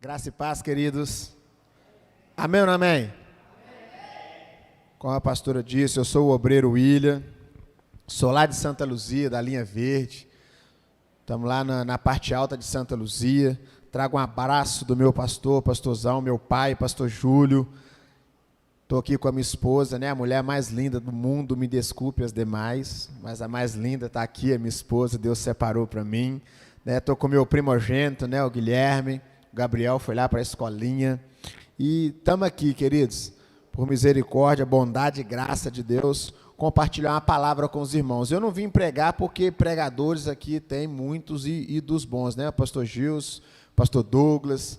Graça e paz, queridos. Amém ou não amém? Como a pastora disse, eu sou o obreiro William, sou lá de Santa Luzia, da linha verde. Estamos lá na parte alta de Santa Luzia. Trago um abraço do meu pastor, pastorzão, meu pai, pastor Júlio. Estou aqui com a minha esposa, né? A mulher mais linda do mundo, me desculpe as demais, mas a mais linda está aqui, a minha esposa, Deus separou para mim. Estou com o meu primogênito, né? O Guilherme, o Gabriel foi lá para a escolinha. E estamos aqui, queridos, por misericórdia, bondade e graça de Deus, compartilhar uma palavra com os irmãos. Eu não vim pregar porque pregadores aqui tem muitos e dos bons, né? Pastor Gils, pastor Douglas.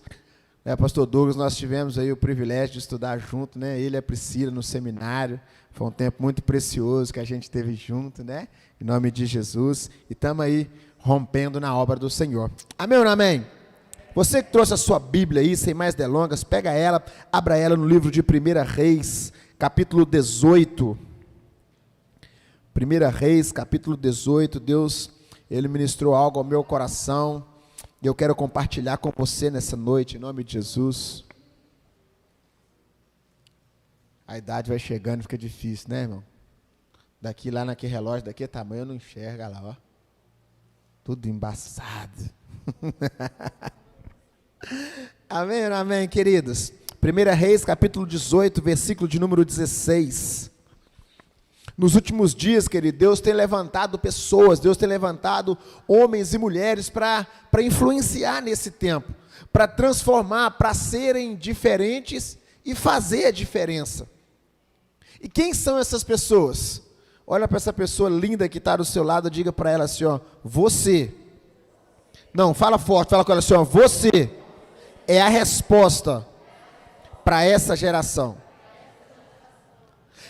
Pastor Douglas, nós tivemos aí o privilégio de estudar junto, né? Ele e a Priscila no seminário. Foi um tempo muito precioso que a gente teve junto, né? Em nome de Jesus. E estamos aí rompendo na obra do Senhor. Amém ou não amém? Você que trouxe a sua Bíblia aí, sem mais delongas, pega ela, abra ela no livro de 1 Reis, capítulo 18. 1 Reis, capítulo 18. Deus, Ele ministrou algo ao meu coração. E eu quero compartilhar com você nessa noite, em nome de Jesus. A idade vai chegando, fica difícil, né, irmão? Daqui lá naquele relógio, daqui é tamanho, eu não enxergo, olha lá, ó. Tudo embaçado. Amém, amém, queridos? 1 Reis, capítulo 18, versículo de número 16. Nos últimos dias, querido, Deus tem levantado pessoas, Deus tem levantado homens e mulheres para influenciar nesse tempo, para transformar, para serem diferentes e fazer a diferença. E quem são essas pessoas? Olha para essa pessoa linda que está do seu lado, diga para ela assim, ó, você. Não, fala forte, fala com ela assim, ó, você é a resposta para essa geração.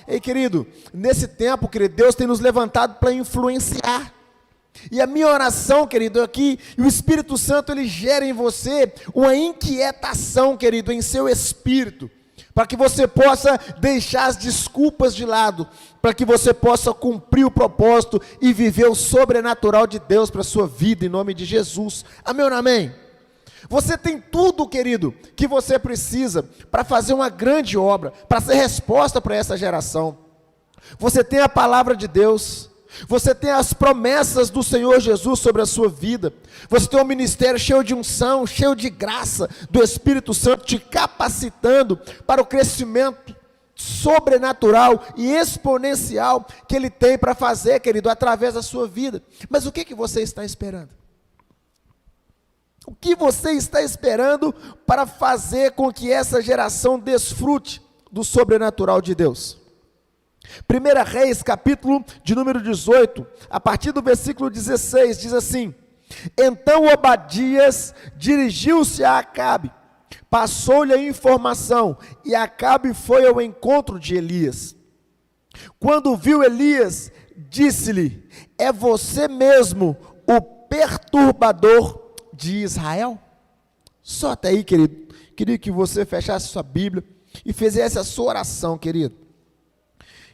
Ei, querido, nesse tempo, querido, Deus tem nos levantado para influenciar. E a minha oração, querido, é que o Espírito Santo, ele gera em você uma inquietação, querido, em seu espírito, para que você possa deixar as desculpas de lado, para que você possa cumprir o propósito e viver o sobrenatural de Deus para a sua vida, em nome de Jesus. Amém ou não amém? Você tem tudo, querido, que você precisa para fazer uma grande obra, para ser resposta para essa geração. Você tem a palavra de Deus, você tem as promessas do Senhor Jesus sobre a sua vida, você tem um ministério cheio de unção, cheio de graça do Espírito Santo, te capacitando para o crescimento sobrenatural e exponencial que Ele tem para fazer, querido, através da sua vida. Mas o que você está esperando? O que você está esperando para fazer com que essa geração desfrute do sobrenatural de Deus? 1 Reis, capítulo de número 18, a partir do versículo 16, diz assim: Então Obadias dirigiu-se a Acabe, passou-lhe a informação, e Acabe foi ao encontro de Elias. Quando viu Elias, disse-lhe: É você mesmo o perturbador de Israel? Só até aí, querido. Queria que você fechasse sua Bíblia e fizesse a sua oração, querido.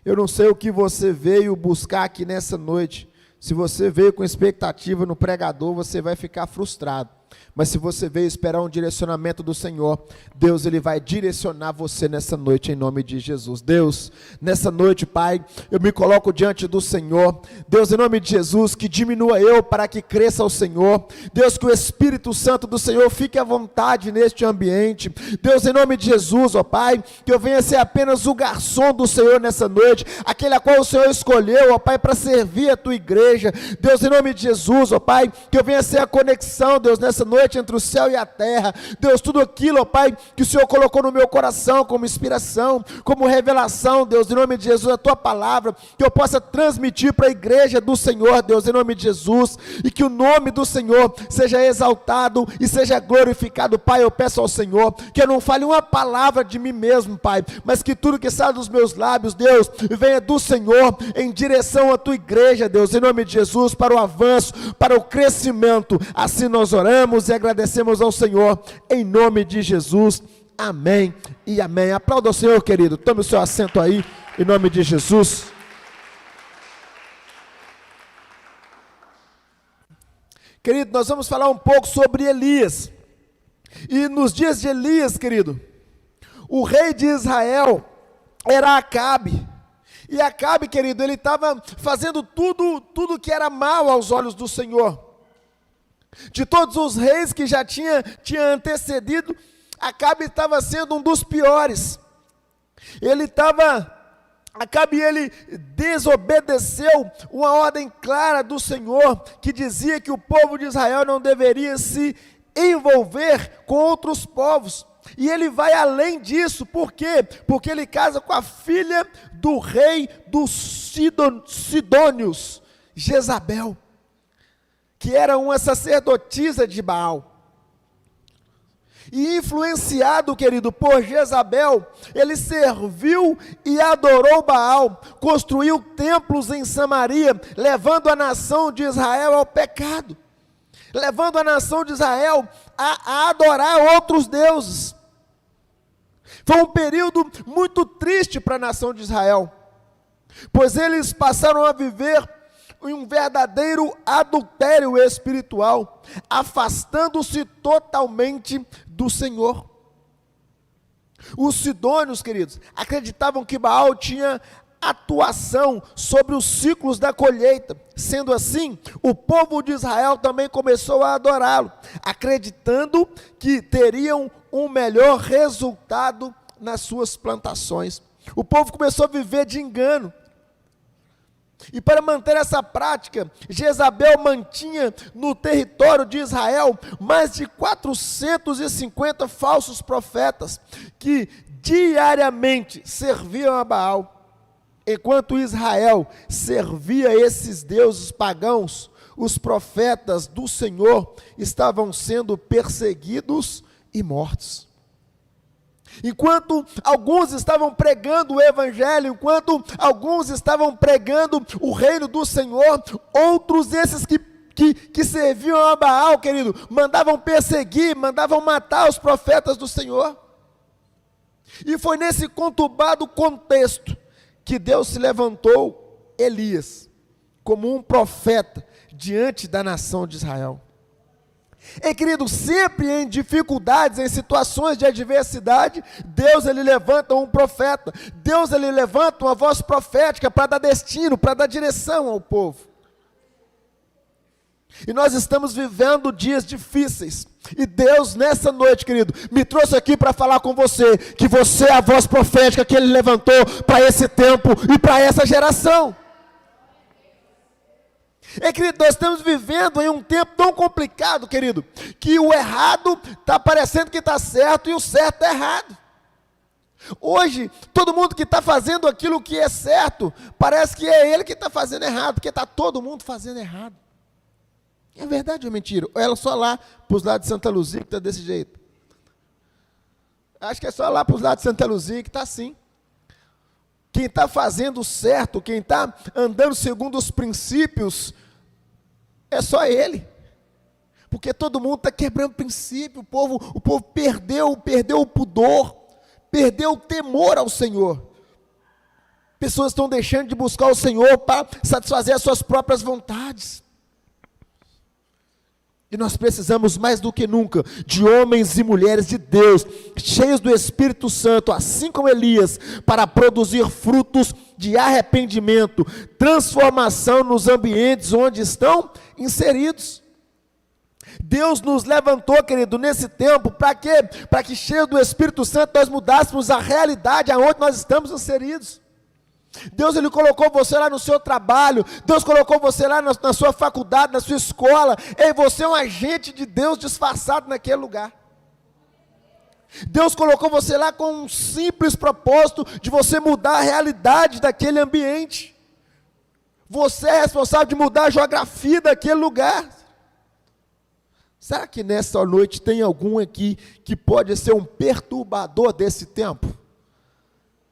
Eu não sei o que você veio buscar aqui nessa noite. Se você veio com expectativa no pregador, você vai ficar frustrado. Mas se você veio esperar um direcionamento do Senhor, Deus, Ele vai direcionar você nessa noite, em nome de Jesus. Deus, nessa noite, Pai, eu me coloco diante do Senhor. Deus, em nome de Jesus, que diminua eu para que cresça o Senhor. Deus, que o Espírito Santo do Senhor fique à vontade neste ambiente. Deus, em nome de Jesus, ó Pai, que eu venha ser apenas o garçom do Senhor nessa noite, aquele a qual o Senhor escolheu, ó Pai, para servir a Tua igreja. Deus, em nome de Jesus, ó Pai, que eu venha ser a conexão, Deus, nessa noite entre o céu e a terra. Deus, tudo aquilo, ó Pai, que o Senhor colocou no meu coração como inspiração, como revelação, Deus, em nome de Jesus, a Tua palavra, que eu possa transmitir para a igreja do Senhor, Deus, em nome de Jesus, e que o nome do Senhor seja exaltado e seja glorificado. Pai, eu peço ao Senhor que eu não fale uma palavra de mim mesmo, Pai, mas que tudo que sai dos meus lábios, Deus, venha do Senhor em direção à Tua igreja, Deus, em nome de Jesus, para o avanço, para o crescimento. Assim nós oramos e agradecemos ao Senhor, em nome de Jesus, amém e amém. Aplauda ao Senhor, querido, tome o seu assento aí, em nome de Jesus. Querido, nós vamos falar um pouco sobre Elias. E nos dias de Elias, querido, o rei de Israel era Acabe. E Acabe, querido, ele estava fazendo tudo que era mal aos olhos do Senhor. De todos os reis que já tinha antecedido, Acabe estava sendo um dos piores. Acabe, ele desobedeceu uma ordem clara do Senhor, que dizia que o povo de Israel não deveria se envolver com outros povos. E ele vai além disso, por quê? Porque ele casa com a filha do rei dos Sidônios, Jezabel, que era uma sacerdotisa de Baal. E influenciado, querido, por Jezabel, ele serviu e adorou Baal, construiu templos em Samaria, levando a nação de Israel ao pecado, levando a nação de Israel a adorar outros deuses. Foi um período muito triste para a nação de Israel, pois eles passaram a viver em um verdadeiro adultério espiritual, afastando-se totalmente do Senhor. Os sidônios, queridos, acreditavam que Baal tinha atuação sobre os ciclos da colheita. Sendo assim, o povo de Israel também começou a adorá-lo, acreditando que teriam um melhor resultado nas suas plantações. O povo começou a viver de engano. E para manter essa prática, Jezabel mantinha no território de Israel mais de 450 falsos profetas, que diariamente serviam a Baal. Enquanto Israel servia esses deuses pagãos, os profetas do Senhor estavam sendo perseguidos e mortos. Enquanto alguns estavam pregando o evangelho, enquanto alguns estavam pregando o reino do Senhor, outros, esses que serviam a Baal, querido, mandavam perseguir, mandavam matar os profetas do Senhor. E foi nesse conturbado contexto que Deus se levantou Elias como um profeta diante da nação de Israel. E, querido, sempre em dificuldades, em situações de adversidade, Deus, ele levanta um profeta, Deus, ele levanta uma voz profética para dar destino, para dar direção ao povo. E nós estamos vivendo dias difíceis, e Deus, nessa noite, querido, me trouxe aqui para falar com você, que você é a voz profética que ele levantou para esse tempo e para essa geração. Querido, nós estamos vivendo em um tempo tão complicado, querido, que o errado está parecendo que está certo e o certo está errado. Hoje, todo mundo que está fazendo aquilo que é certo, parece que é ele que está fazendo errado, porque está todo mundo fazendo errado. É verdade ou mentira? Ou é só lá para os lados de Santa Luzia que está desse jeito? Acho que é só lá para os lados de Santa Luzia que está assim. Quem está fazendo certo, quem está andando segundo os princípios, é só ele. Porque todo mundo está quebrando princípio, o povo perdeu o pudor, perdeu o temor ao Senhor. Pessoas estão deixando de buscar o Senhor para satisfazer as suas próprias vontades. E nós precisamos mais do que nunca de homens e mulheres de Deus, cheios do Espírito Santo, assim como Elias, para produzir frutos de arrependimento, transformação nos ambientes onde estão inseridos. Deus nos levantou, querido, nesse tempo, para quê? Para que, cheios do Espírito Santo, nós mudássemos a realidade aonde nós estamos inseridos. Deus, ele colocou você lá no seu trabalho, Deus colocou você lá na sua faculdade, na sua escola, e você é um agente de Deus disfarçado naquele lugar. Deus colocou você lá com um simples propósito de você mudar a realidade daquele ambiente. Você é responsável de mudar a geografia daquele lugar. Será que nessa noite tem algum aqui que pode ser um perturbador desse tempo?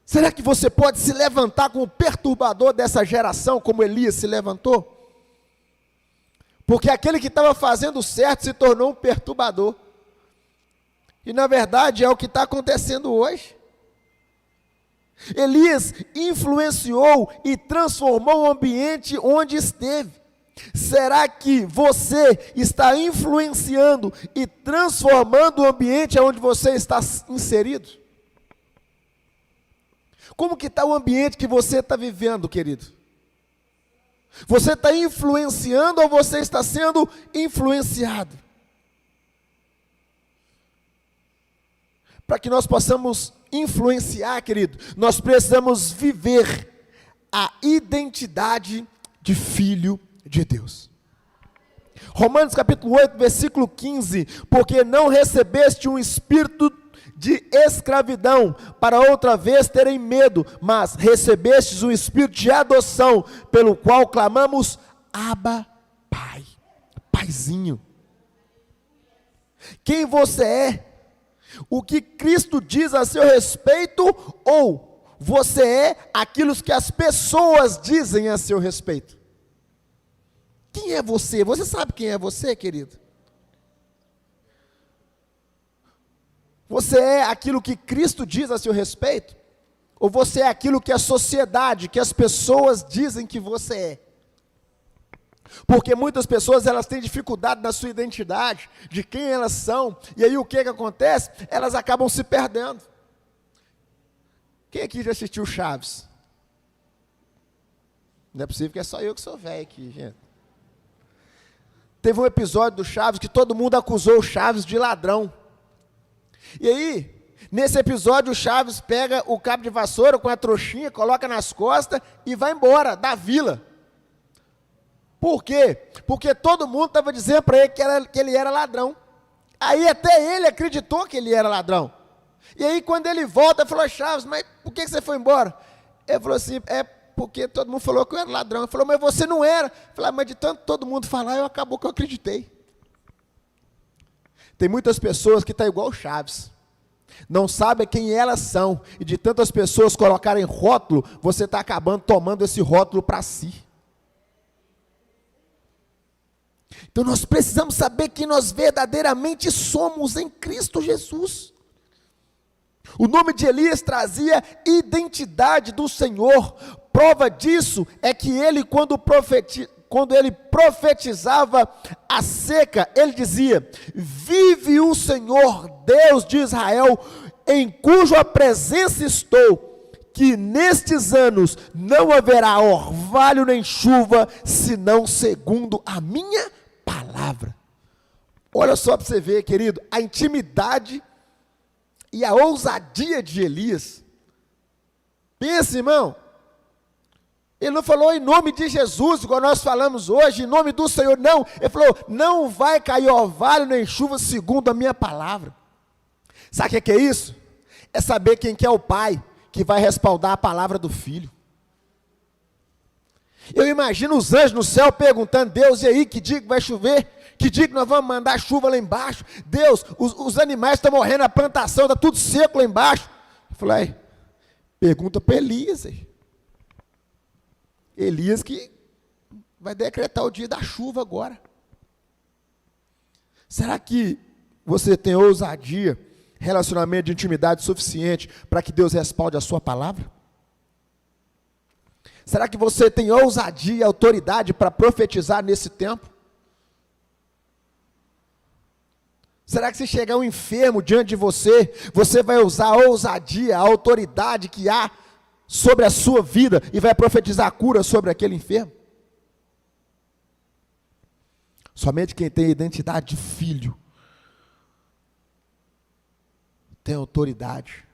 Será que você pode se levantar como perturbador dessa geração, como Elias se levantou? Porque aquele que estava fazendo certo se tornou um perturbador. E na verdade é o que está acontecendo hoje. Elias influenciou e transformou o ambiente onde esteve. Será que você está influenciando e transformando o ambiente onde você está inserido? Como que está o ambiente que você está vivendo, querido? Você está influenciando ou você está sendo influenciado? Para que nós possamos influenciar, querido, nós precisamos viver a identidade de filho de Deus. Romanos capítulo 8, versículo 15, porque não recebeste um espírito de escravidão, para outra vez terem medo, mas recebestes um espírito de adoção, pelo qual clamamos, Abba, Pai, Paizinho. Quem você é? O que Cristo diz a seu respeito, ou você é aquilo que as pessoas dizem a seu respeito? Quem é você? Você sabe quem é você, querido? Você é aquilo que Cristo diz a seu respeito? Ou você é aquilo que a sociedade, que as pessoas dizem que você é? Porque muitas pessoas, elas têm dificuldade na sua identidade, de quem elas são, e aí o que acontece? Elas acabam se perdendo. Quem aqui já assistiu Chaves? Não é possível que é só eu que sou velho aqui, gente. Teve um episódio do Chaves que todo mundo acusou o Chaves de ladrão. E aí, nesse episódio, o Chaves pega o cabo de vassoura com a trouxinha, coloca nas costas e vai embora da vila. Por quê? Porque todo mundo estava dizendo para ele que ele era ladrão. Aí até ele acreditou que ele era ladrão. E aí quando ele volta, ele falou, Chaves, mas por que você foi embora? Ele falou assim, porque todo mundo falou que eu era ladrão. Ele falou, mas você não era. Eu falei, mas de tanto todo mundo falar, acabou que eu acreditei. Tem muitas pessoas que estão igual o Chaves. Não sabem quem elas são. E de tantas pessoas colocarem rótulo, você está acabando tomando esse rótulo para si. Então nós precisamos saber quem nós verdadeiramente somos em Cristo Jesus. O nome de Elias trazia identidade do Senhor. Prova disso é que ele, quando ele profetizava a seca, ele dizia, vive o Senhor Deus de Israel, em cuja presença estou, que nestes anos não haverá orvalho nem chuva, senão segundo a minha palavra. Olha só para você ver, querido, a intimidade e a ousadia de Elias. Pensa, irmão, ele não falou em nome de Jesus, igual nós falamos hoje, em nome do Senhor, não. Ele falou, não vai cair orvalho nem chuva segundo a minha palavra. Sabe o que é isso? É saber quem que é o pai que vai respaldar a palavra do filho. Eu imagino os anjos no céu perguntando, Deus, e aí, que dia que vai chover? Que dia que nós vamos mandar chuva lá embaixo? Deus, os animais estão morrendo, a plantação está tudo seco lá embaixo. Eu falei, pergunta para Elias aí. Elias que vai decretar o dia da chuva agora. Será que você tem ousadia, relacionamento de intimidade suficiente para que Deus respalde a sua palavra? Será que você tem ousadia e autoridade para profetizar nesse tempo? Será que se chegar um enfermo diante de você, você vai usar a ousadia, a autoridade que há sobre a sua vida e vai profetizar a cura sobre aquele enfermo? Somente quem tem identidade de filho tem autoridade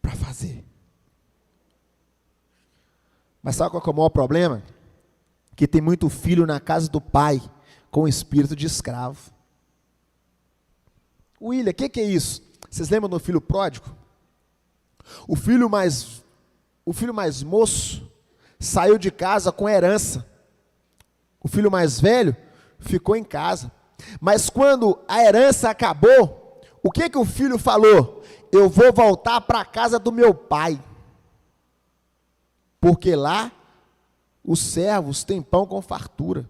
para fazer. Mas sabe qual é o maior problema? Que tem muito filho na casa do pai com espírito de escravo. William, o que é isso? Vocês lembram do filho pródigo? O filho mais moço saiu de casa com herança. O filho mais velho ficou em casa. Mas quando a herança acabou, o que o filho falou? Eu vou voltar para a casa do meu pai. Porque lá os servos têm pão com fartura.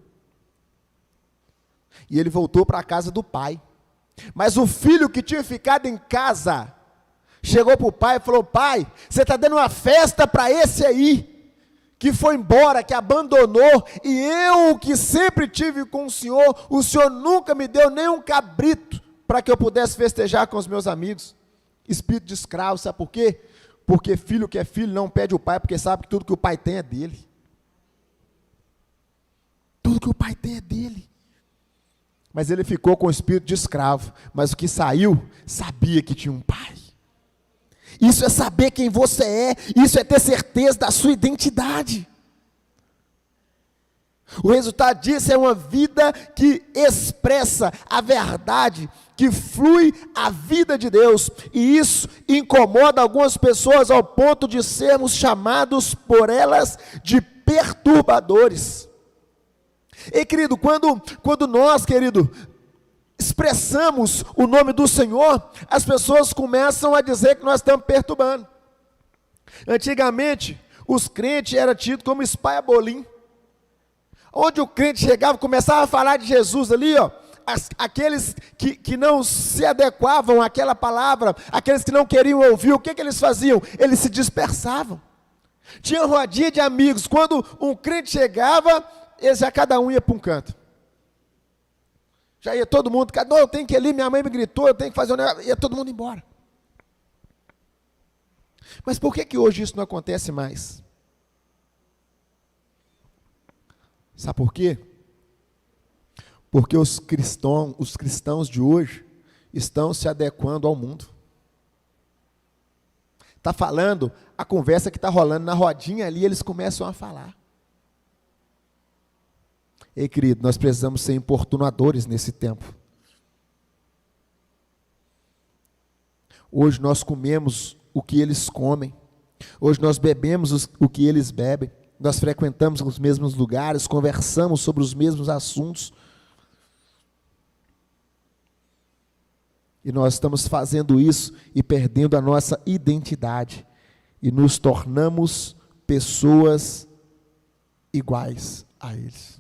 E ele voltou para a casa do pai. Mas o filho que tinha ficado em casa chegou para o pai e falou, pai, você está dando uma festa para esse aí, que foi embora, que abandonou, e eu que sempre tive com o Senhor nunca me deu nem um cabrito para que eu pudesse festejar com os meus amigos. Espírito de escravo, sabe por quê? Porque filho que é filho não pede o pai, porque sabe que tudo que o pai tem é dele. Tudo que o pai tem é dele. Mas ele ficou com o espírito de escravo, mas o que saiu, sabia que tinha um pai. Isso é saber quem você é, isso é ter certeza da sua identidade. O resultado disso é uma vida que expressa a verdade, que flui a vida de Deus, e isso incomoda algumas pessoas ao ponto de sermos chamados por elas de perturbadores. E querido, quando nós, querido, expressamos o nome do Senhor, as pessoas começam a dizer que nós estamos perturbando. Antigamente, os crentes eram tidos como espalha-bolim. Onde o crente chegava, começava a falar de Jesus ali, ó, aqueles que não se adequavam àquela palavra, aqueles que não queriam ouvir, o que eles faziam? Eles se dispersavam. Tinha rodinha de amigos, quando um crente chegava, eles já cada um ia para um canto. Já ia todo mundo, não, eu tenho que ir ali, minha mãe me gritou, eu tenho que fazer um negócio, ia todo mundo embora. Mas por que hoje isso não acontece mais? Sabe por quê? Porque os cristãos de hoje estão se adequando ao mundo. Está falando, a conversa que está rolando na rodinha ali, eles começam a falar. Ei, querido, nós precisamos ser importunadores nesse tempo. Hoje nós comemos o que eles comem. Hoje nós bebemos o que eles bebem. Nós frequentamos os mesmos lugares, conversamos sobre os mesmos assuntos. E nós estamos fazendo isso e perdendo a nossa identidade. E nos tornamos pessoas iguais a eles.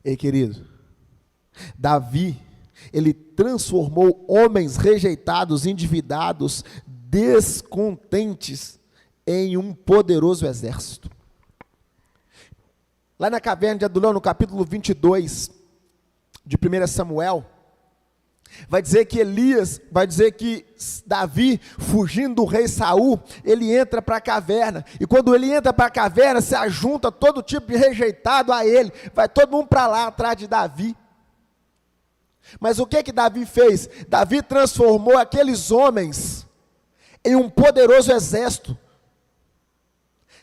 Ei, querido, Davi, ele transformou homens rejeitados, endividados, descontentes, em um poderoso exército. Lá na caverna de Adulão, no capítulo 22 de 1 Samuel, vai dizer que Davi, fugindo do rei Saul, ele entra para a caverna, e quando ele entra para a caverna, se ajunta todo tipo de rejeitado a ele, vai todo mundo para lá, atrás de Davi. Mas o que Davi fez? Davi transformou aqueles homens em um poderoso exército.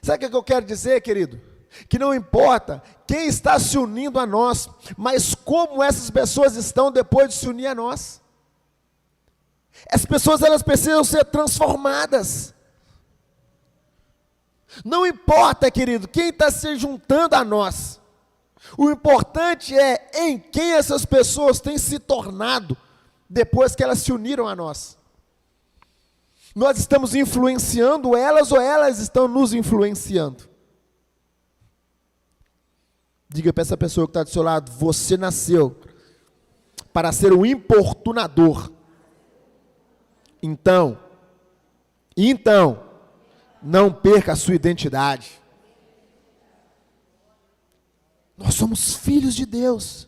Sabe o que eu quero dizer, querido? Que não importa quem está se unindo a nós, mas como essas pessoas estão depois de se unir a nós. As pessoas, elas precisam ser transformadas. Não importa, querido, quem está se juntando a nós. O importante é em quem essas pessoas têm se tornado depois que elas se uniram a nós. Nós estamos influenciando elas ou elas estão nos influenciando? Diga para essa pessoa que está do seu lado, você nasceu para ser um importunador. Então, não perca a sua identidade. Nós somos filhos de Deus.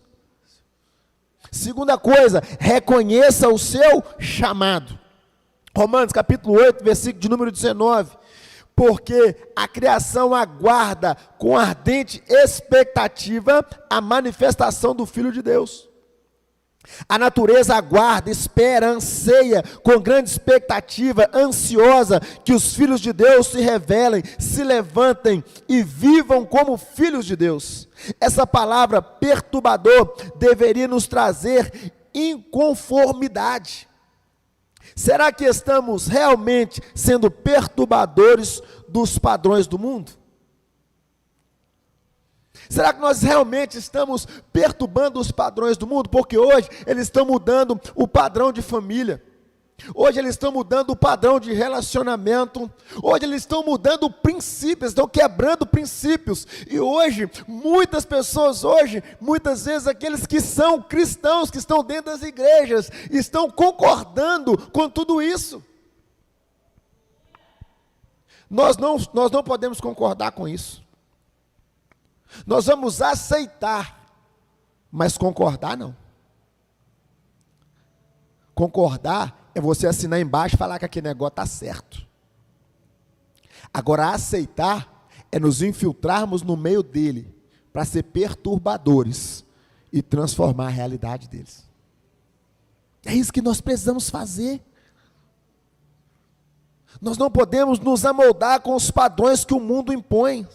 Segunda coisa, reconheça o seu chamado. Romanos capítulo 8, versículo de número 19. Porque a criação aguarda com ardente expectativa a manifestação do Filho de Deus. A natureza aguarda, espera, anseia, com grande expectativa, ansiosa, que os filhos de Deus se revelem, se levantem e vivam como filhos de Deus. Essa palavra perturbador deveria nos trazer inconformidade. Será que estamos realmente sendo perturbadores dos padrões do mundo? Será que nós realmente estamos perturbando os padrões do mundo? Porque hoje eles estão mudando o padrão de família. Hoje eles estão mudando o padrão de relacionamento. Hoje eles estão mudando princípios, estão quebrando princípios. E hoje, muitas pessoas muitas vezes aqueles que são cristãos, que estão dentro das igrejas, estão concordando com tudo isso. Nós não podemos concordar com isso. Nós vamos aceitar, mas concordar não. Concordar é você assinar embaixo e falar que aquele negócio está certo. Agora, aceitar é nos infiltrarmos no meio dele, para ser perturbadores e transformar a realidade deles. É isso que nós precisamos fazer. Nós não podemos nos amoldar com os padrões que o mundo impõe.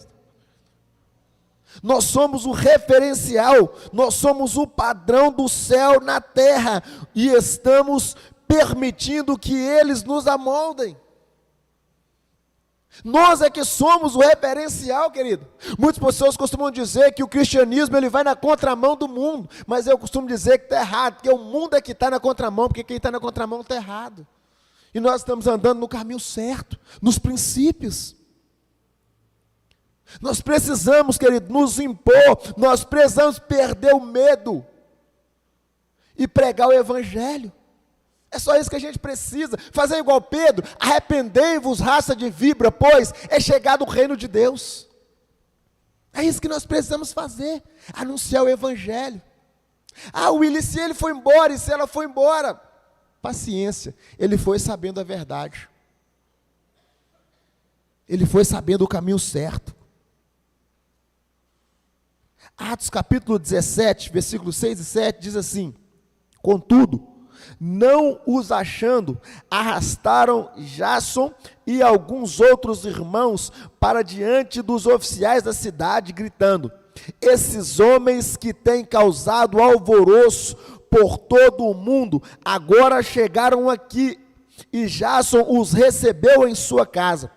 Nós somos o referencial, nós somos o padrão do céu na terra, e estamos permitindo que eles nos amoldem. Nós é que somos o referencial, querido. Muitas pessoas costumam dizer que o cristianismo ele vai na contramão do mundo, mas eu costumo dizer que está errado, porque o mundo é que está na contramão, porque quem está na contramão está errado. E nós estamos andando no caminho certo, nos princípios. Nós precisamos, querido, nos impor, nós precisamos perder o medo e pregar o evangelho. É só isso que a gente precisa, fazer igual Pedro: arrependei-vos, raça de víbora, pois é chegado o reino de Deus. É isso que nós precisamos fazer, anunciar o evangelho. Ah, Willy, se ele foi embora, e se ela foi embora, paciência, ele foi sabendo a verdade. Ele foi sabendo o caminho certo. Atos capítulo 17, versículos 6 e 7, diz assim: contudo, não os achando, arrastaram Jasson e alguns outros irmãos para diante dos oficiais da cidade, gritando: esses homens que têm causado alvoroço por todo o mundo, agora chegaram aqui, e Jasson os recebeu em sua casa.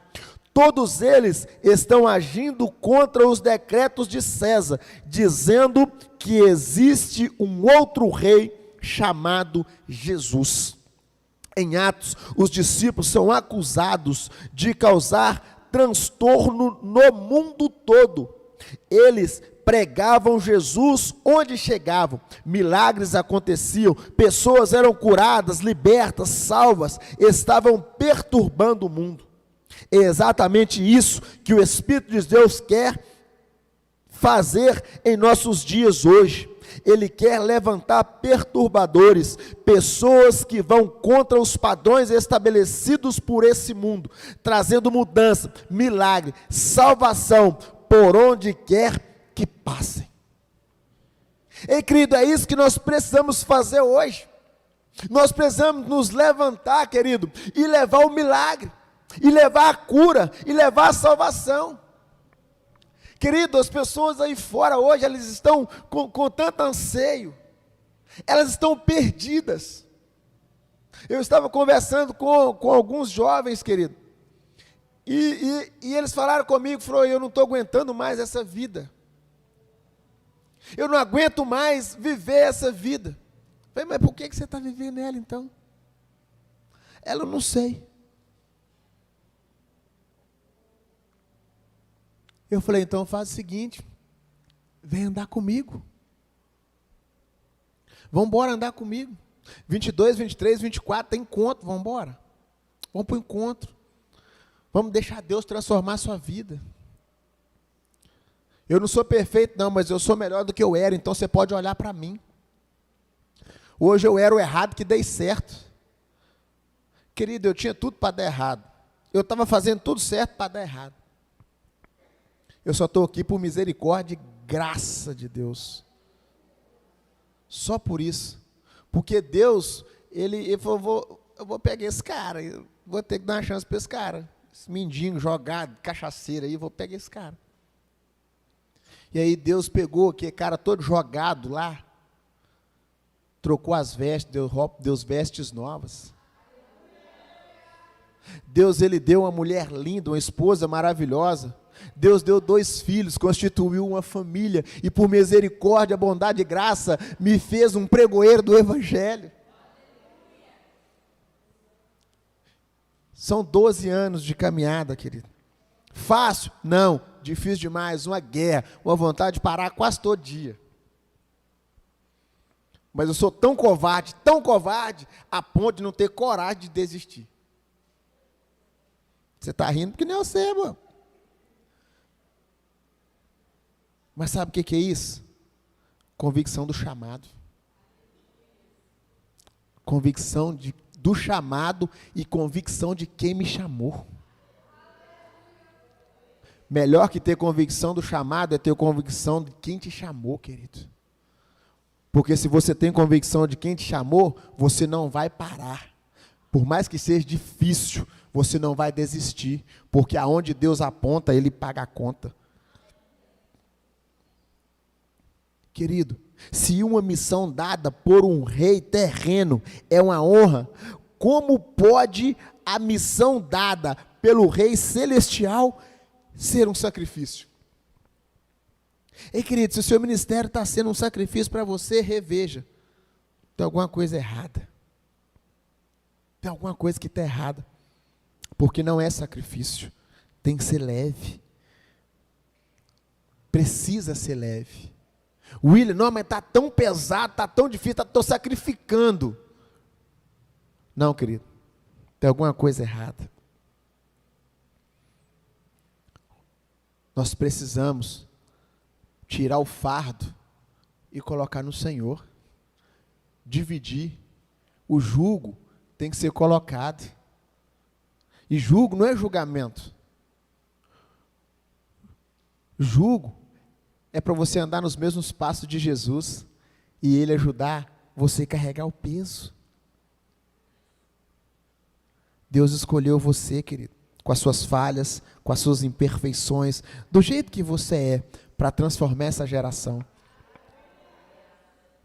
Todos eles estão agindo contra os decretos de César, dizendo que existe um outro rei chamado Jesus. Em Atos, os discípulos são acusados de causar transtorno no mundo todo. Eles pregavam Jesus onde chegavam, milagres aconteciam, pessoas eram curadas, libertas, salvas, estavam perturbando o mundo. É exatamente isso que o Espírito de Deus quer fazer em nossos dias hoje. Ele quer levantar perturbadores, pessoas que vão contra os padrões estabelecidos por esse mundo, trazendo mudança, milagre, salvação, por onde quer que passem. Ei, querido, é isso que nós precisamos fazer hoje. Nós precisamos nos levantar, querido, e levar o milagre, e levar a cura, e levar a salvação. Querido, as pessoas aí fora hoje, elas estão com tanto anseio, elas estão perdidas. Eu estava conversando com alguns jovens, querido, e eles falaram comigo, falaram: eu não estou aguentando mais essa vida, eu não aguento mais viver essa vida. Eu falei: mas por que você está vivendo ela então? Ela: eu não sei. Eu falei: então faz o seguinte, vem andar comigo. Vamos embora andar comigo. 22, 23, 24, tem encontro, vamos embora. Vamos para o encontro. Vamos deixar Deus transformar a sua vida. Eu não sou perfeito não, mas eu sou melhor do que eu era, então você pode olhar para mim. Hoje eu era o errado que dei certo. Querido, eu tinha tudo para dar errado. Eu estava fazendo tudo certo para dar errado. Eu só estou aqui por misericórdia e graça de Deus. Só por isso. Porque Deus, ele falou: eu vou pegar esse cara, eu vou ter que dar uma chance para esse cara. Esse mendigo jogado, cachaceiro aí, vou pegar esse cara. E aí Deus pegou aquele cara todo jogado lá, trocou as vestes, deu vestes novas. Deus, ele deu uma mulher linda, uma esposa maravilhosa. Deus deu 2 filhos, constituiu uma família, e por misericórdia, bondade e graça, me fez um pregoeiro do evangelho. São 12 anos de caminhada, querido. Fácil? Não. Difícil demais, uma guerra, uma vontade de parar quase todo dia. Mas eu sou tão covarde, a ponto de não ter coragem de desistir. Você está rindo porque nem eu sei, mano. Mas sabe o que é isso? Convicção do chamado. Convicção do chamado e convicção de quem me chamou. Melhor que ter convicção do chamado é ter convicção de quem te chamou, querido. Porque se você tem convicção de quem te chamou, você não vai parar. Por mais que seja difícil, você não vai desistir. Porque aonde Deus aponta, Ele paga a conta. Querido, se uma missão dada por um rei terreno é uma honra, como pode a missão dada pelo rei celestial ser um sacrifício? Ei, querido, se o seu ministério está sendo um sacrifício para você, reveja. Tem alguma coisa errada. Tem alguma coisa que está errada. Porque não é sacrifício. Tem que ser leve. Precisa ser leve. William, não, mas está tão pesado, está tão difícil, estou sacrificando. Não, querido. Tem alguma coisa errada. Nós precisamos tirar o fardo e colocar no Senhor. Dividir. O jugo tem que ser colocado. E jugo não é julgamento. Jugo é para você andar nos mesmos passos de Jesus e Ele ajudar você a carregar o peso. Deus escolheu você, querido, com as suas falhas, com as suas imperfeições, do jeito que você é, para transformar essa geração.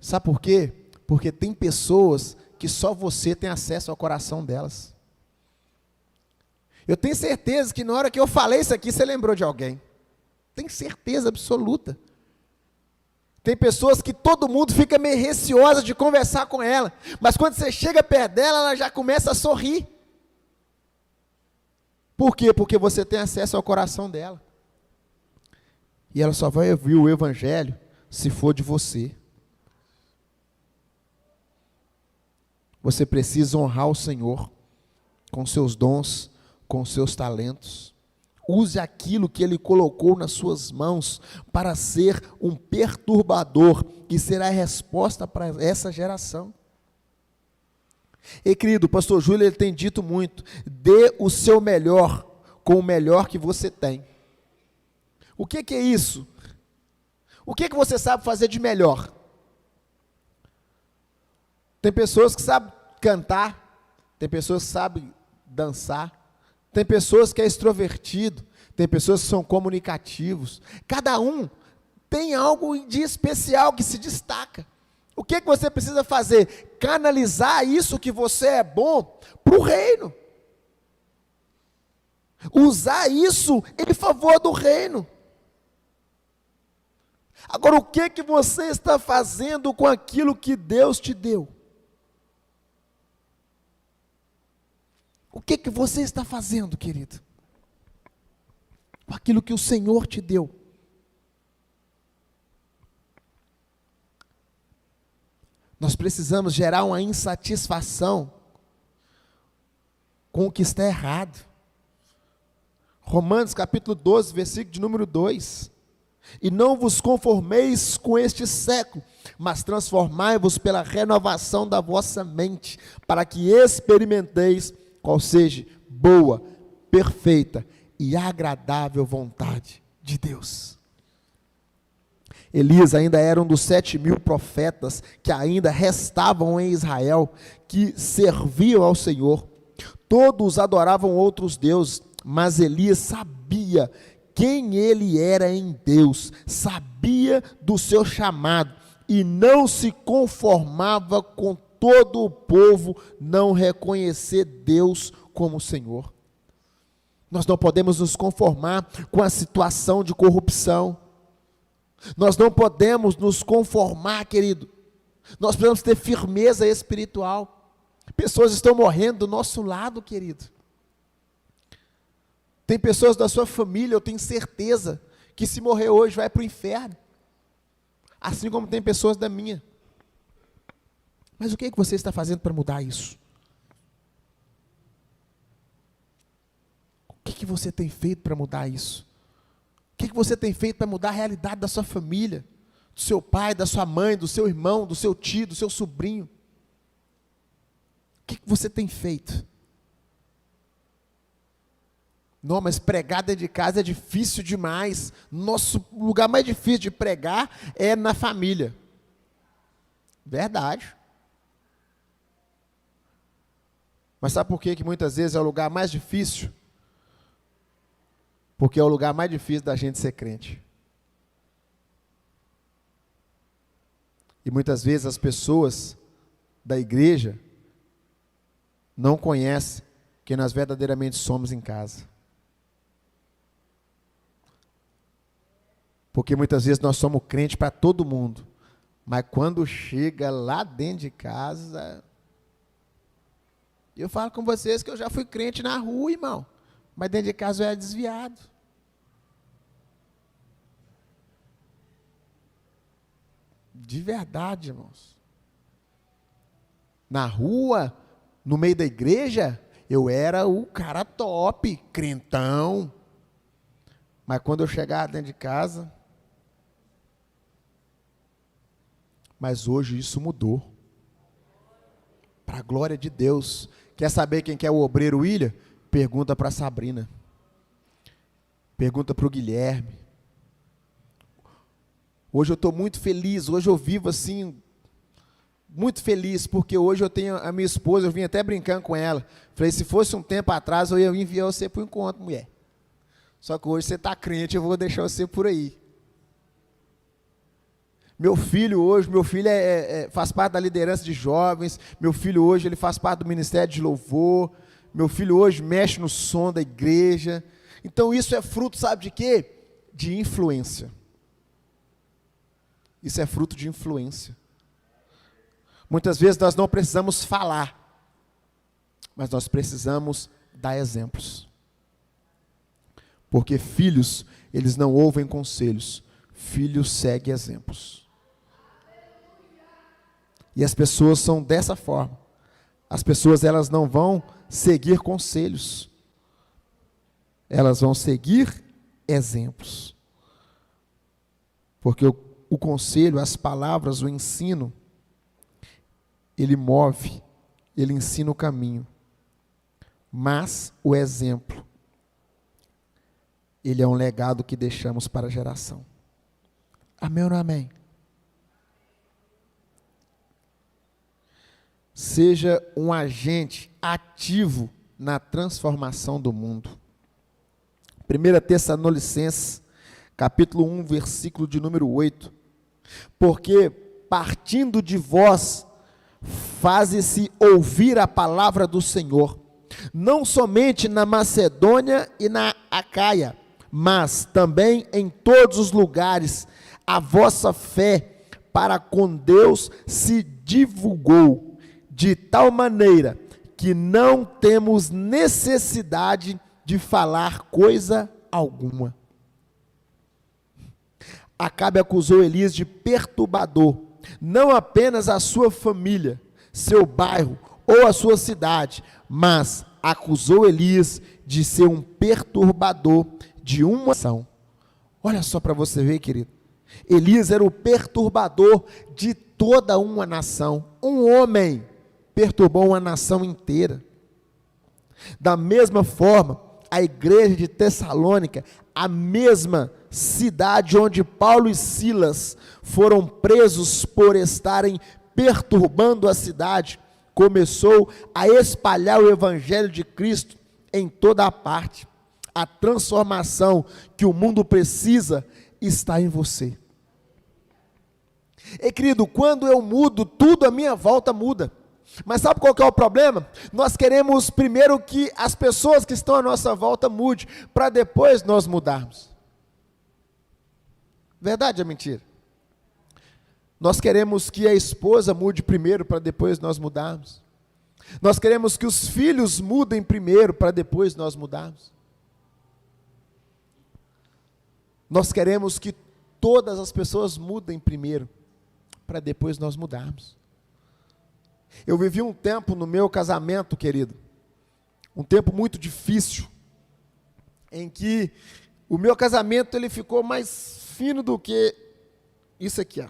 Sabe por quê? Porque tem pessoas que só você tem acesso ao coração delas. Eu tenho certeza que na hora que eu falei isso aqui, você lembrou de alguém. Tenho certeza absoluta. Tem pessoas que todo mundo fica meio receosa de conversar com ela, mas quando você chega perto dela, ela já começa a sorrir. Por quê? Porque você tem acesso ao coração dela. E ela só vai ouvir o evangelho se for de você. Você precisa honrar o Senhor com seus dons, com seus talentos. Use aquilo que Ele colocou nas suas mãos para ser um perturbador que será a resposta para essa geração. E querido, o pastor Júlio ele tem dito muito, dê o seu melhor com o melhor que você tem. O que é isso? O que você sabe fazer de melhor? Tem pessoas que sabem cantar, tem pessoas que sabem dançar, tem pessoas que é extrovertido, tem pessoas que são comunicativos. Cada um tem algo de especial que se destaca. O que você precisa fazer? Canalizar isso que você é bom para o reino. Usar isso em favor do reino. Agora, o que você está fazendo com aquilo que Deus te deu? O que você está fazendo, querido? Com aquilo que o Senhor te deu. Nós precisamos gerar uma insatisfação com o que está errado. Romanos capítulo 12, versículo de número 2. E não vos conformeis com este século, mas transformai-vos pela renovação da vossa mente, para que experimenteis qual seja boa, perfeita e agradável vontade de Deus. Elias ainda era um dos 7.000 profetas que ainda restavam em Israel, que serviam ao Senhor. Todos adoravam outros deuses, mas Elias sabia quem ele era em Deus, sabia do seu chamado e não se conformava com todo o povo não reconhecer Deus como Senhor. Nós não podemos nos conformar com a situação de corrupção. Nós não podemos nos conformar, querido. Nós precisamos ter firmeza espiritual. Pessoas estão morrendo do nosso lado, querido. Tem pessoas da sua família, eu tenho certeza, que se morrer hoje vai para o inferno. Assim como tem pessoas da minha. Mas o que você está fazendo para mudar isso? O que que você tem feito para mudar isso? O que você tem feito para mudar a realidade da sua família? Do seu pai, da sua mãe, do seu irmão, do seu tio, do seu sobrinho? O que você tem feito? Não, mas pregar dentro de casa é difícil demais. Nosso lugar mais difícil de pregar é na família. Verdade. Mas sabe por que muitas vezes é o lugar mais difícil? Porque é o lugar mais difícil da gente ser crente. E muitas vezes as pessoas da igreja não conhecem quem nós verdadeiramente somos em casa. Porque muitas vezes nós somos crentes para todo mundo, mas quando chega lá dentro de casa, eu falo com vocês que eu já fui crente na rua, irmão, mas dentro de casa eu era desviado. De verdade, irmãos. Na rua, no meio da igreja, eu era o cara top, crentão. Mas quando eu chegava dentro de casa... Mas hoje isso mudou. Para a glória de Deus. Quer saber quem que é o obreiro William? Pergunta para a Sabrina. Pergunta para o Guilherme. Hoje eu estou muito feliz. Hoje eu vivo assim, muito feliz, porque hoje eu tenho a minha esposa, eu vim até brincando com ela. Falei, se fosse um tempo atrás, eu ia enviar você para o encontro, mulher. Só que hoje você está crente, eu vou deixar você por aí. Meu filho hoje, faz parte da liderança de jovens, meu filho hoje ele faz parte do ministério de louvor, meu filho hoje mexe no som da igreja. Então isso é fruto, sabe de quê? De influência. Isso é fruto de influência. Muitas vezes nós não precisamos falar, mas nós precisamos dar exemplos. Porque filhos, eles não ouvem conselhos, filhos seguem exemplos. E as pessoas são dessa forma. As pessoas, elas não vão seguir conselhos. Elas vão seguir exemplos. Porque o conselho, as palavras, o ensino, ele move, ele ensina o caminho. Mas o exemplo, ele é um legado que deixamos para a geração. Amém ou não amém? Seja um agente ativo na transformação do mundo. 1 Tessalonicenses, capítulo 1, versículo de número 8. Porque partindo de vós, faze-se ouvir a palavra do Senhor, não somente na Macedônia e na Acaia, mas também em todos os lugares, a vossa fé para com Deus se divulgou, de tal maneira que não temos necessidade de falar coisa alguma. Acabe acusou Elias de perturbador, não apenas a sua família, seu bairro ou a sua cidade, mas acusou Elias de ser um perturbador de uma nação. Olha só para você ver, querido. Elias era o perturbador de toda uma nação. Um homem perturbou uma nação inteira. Da mesma forma, a igreja de Tessalônica, a mesma cidade onde Paulo e Silas foram presos por estarem perturbando a cidade, começou a espalhar o evangelho de Cristo em toda a parte. A transformação que o mundo precisa está em você. E querido, quando eu mudo, tudo à minha volta muda. Mas sabe qual que é o problema? Nós queremos primeiro que as pessoas que estão à nossa volta mudem, para depois nós mudarmos. Verdade ou mentira? Nós queremos que a esposa mude primeiro, para depois nós mudarmos. Nós queremos que os filhos mudem primeiro, para depois nós mudarmos. Nós queremos que todas as pessoas mudem primeiro, para depois nós mudarmos. Eu vivi um tempo no meu casamento, querido, um tempo muito difícil, em que o meu casamento ele ficou mais fino do que isso aqui, ó.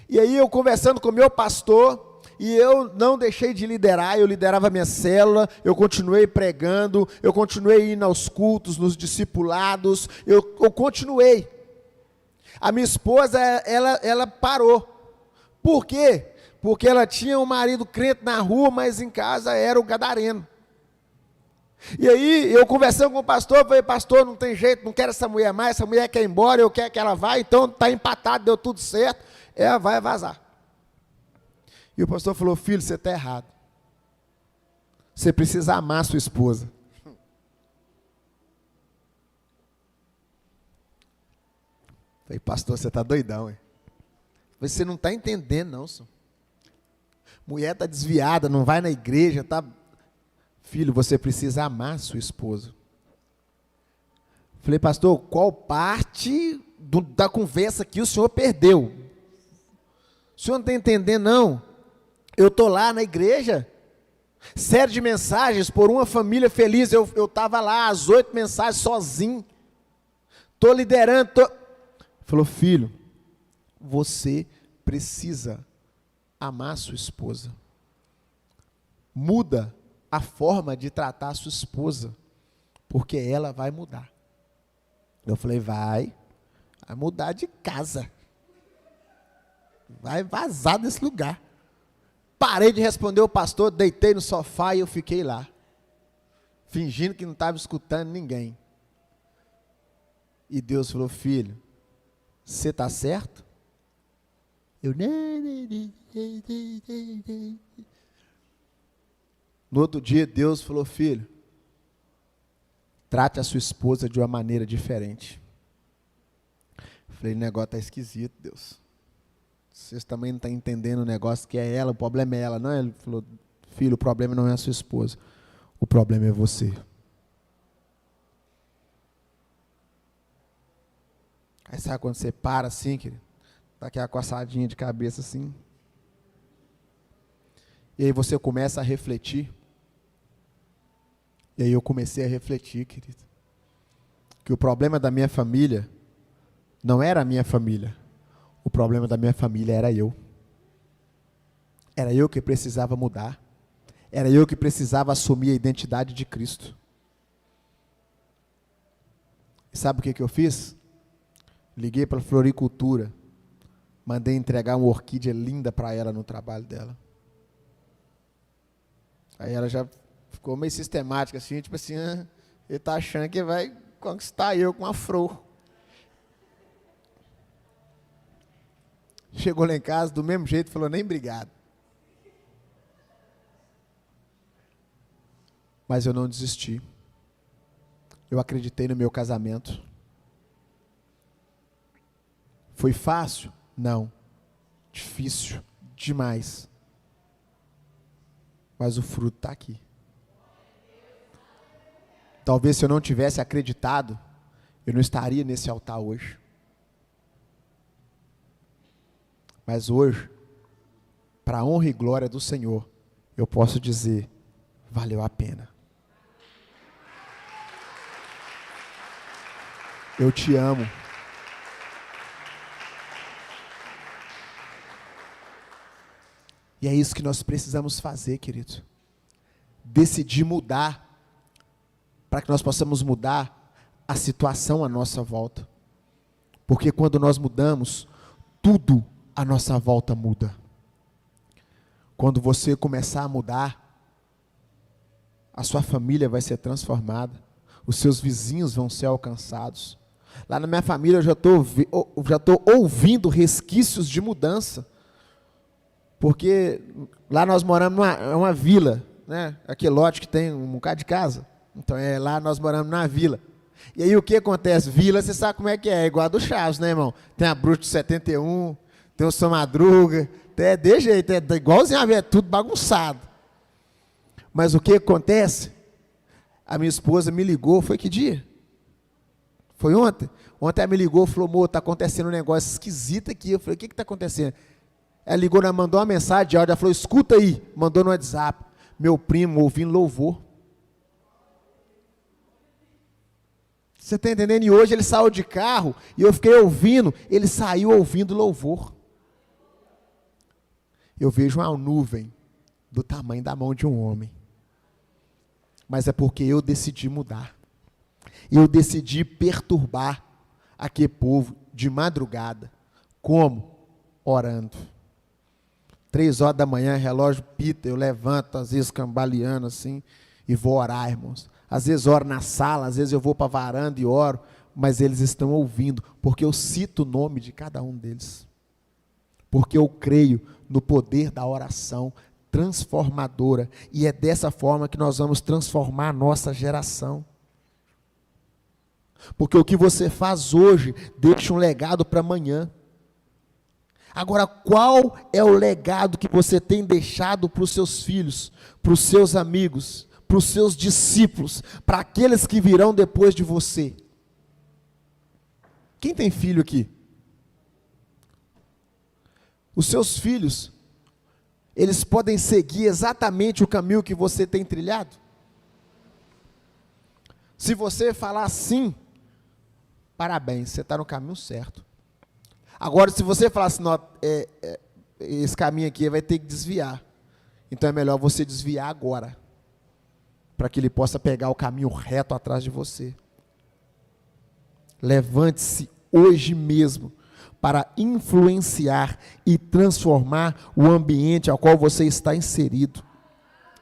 E aí eu conversando com o meu pastor, e eu não deixei de liderar, eu liderava a minha célula, eu continuei pregando, eu continuei indo aos cultos, nos discipulados, eu continuei. A minha esposa, ela parou. Por quê? Porque ela tinha um marido crente na rua, mas em casa era o gadareno. E aí, eu conversando com o pastor, falei, pastor, não tem jeito, não quero essa mulher mais, essa mulher quer ir embora, eu quero que ela vá, então está empatado, deu tudo certo, ela vai vazar. E o pastor falou, filho, você está errado. Você precisa amar a sua esposa. Falei, pastor, você está doidão, hein? Você não está entendendo, não, senhor. Mulher está desviada, não vai na igreja, está... Filho, você precisa amar sua esposa. Falei, pastor, qual parte da conversa que o senhor perdeu? O senhor não está entendendo, não? Eu estou lá na igreja, série de mensagens por uma família feliz, eu estava lá, as 8 mensagens sozinho, estou liderando, Falou, filho, você precisa amar sua esposa. Muda a forma de tratar a sua esposa, porque ela vai mudar. Eu falei, vai mudar de casa, vai vazar desse lugar. Parei de responder o pastor, deitei no sofá e eu fiquei lá, fingindo que não estava escutando ninguém. E Deus falou, filho, você está certo? Eu No outro dia, Deus falou, filho, trate a sua esposa de uma maneira diferente. Eu falei, o negócio está esquisito, Deus. Vocês também não estão entendendo o negócio que é ela, o problema é ela. Não, ele falou, filho, o problema não é a sua esposa, o problema é você. Aí sabe quando você para assim, querido? Dá aquela coçadinha de cabeça assim. E aí você começa a refletir. E aí eu comecei a refletir, querido, que o problema da minha família não era a minha família. O problema da minha família era eu. Era eu que precisava mudar. Era eu que precisava assumir a identidade de Cristo. E sabe o que eu fiz? Liguei para a floricultura. Mandei entregar uma orquídea linda para ela no trabalho dela. Aí ela já ficou meio sistemática, assim, tipo assim, ele está achando que vai conquistar eu com a flor. Chegou lá em casa, do mesmo jeito, falou, nem obrigado. Mas eu não desisti. Eu acreditei no meu casamento. Foi fácil? Não. Difícil demais. Mas o fruto está aqui. Talvez se eu não tivesse acreditado, eu não estaria nesse altar hoje. Mas hoje, para a honra e glória do Senhor, eu posso dizer, valeu a pena. Eu te amo. E é isso que nós precisamos fazer, querido. Decidir mudar, para que nós possamos mudar a situação à nossa volta. Porque quando nós mudamos, tudo à nossa volta muda. Quando você começar a mudar, a sua família vai ser transformada, os seus vizinhos vão ser alcançados. Lá na minha família eu já estou ouvindo resquícios de mudança. Porque lá nós moramos numa vila, né? Aquele lote que tem um bocado de casa. Então lá nós moramos numa vila. E aí o que acontece? Vila, você sabe como é que é igual a do Chaves, né, irmão? Tem a Bruxa de 71, tem o São Madruga, é de jeito, é igualzinho a ver, é tudo bagunçado. Mas o que acontece? A minha esposa me ligou, foi que dia? Foi ontem? Ontem ela me ligou e falou, amor, está acontecendo um negócio esquisito aqui. Eu falei, o que está acontecendo? Ela ligou, ela mandou uma mensagem de áudio, ela falou, escuta aí, mandou no WhatsApp, meu primo ouvindo louvor. Você está entendendo? E hoje ele saiu de carro e eu fiquei ouvindo, ele saiu ouvindo louvor. Eu vejo uma nuvem do tamanho da mão de um homem. Mas é porque eu decidi mudar. Eu decidi perturbar aquele povo de madrugada. Como? Orando. 3 horas da manhã, relógio pita, eu levanto, às vezes cambaleando assim, e vou orar, irmãos. Às vezes oro na sala, às vezes eu vou para a varanda e oro, mas eles estão ouvindo, porque eu cito o nome de cada um deles. Porque eu creio no poder da oração transformadora, e é dessa forma que nós vamos transformar a nossa geração. Porque o que você faz hoje, deixa um legado para amanhã. Agora, qual é o legado que você tem deixado para os seus filhos, para os seus amigos, para os seus discípulos, para aqueles que virão depois de você? Quem tem filho aqui? Os seus filhos, eles podem seguir exatamente o caminho que você tem trilhado? Se você falar sim, parabéns, você está no caminho certo. Agora, se você falar assim, não, esse caminho aqui vai ter que desviar, então é melhor você desviar agora, para que ele possa pegar o caminho reto atrás de você. Levante-se hoje mesmo, para influenciar e transformar o ambiente ao qual você está inserido.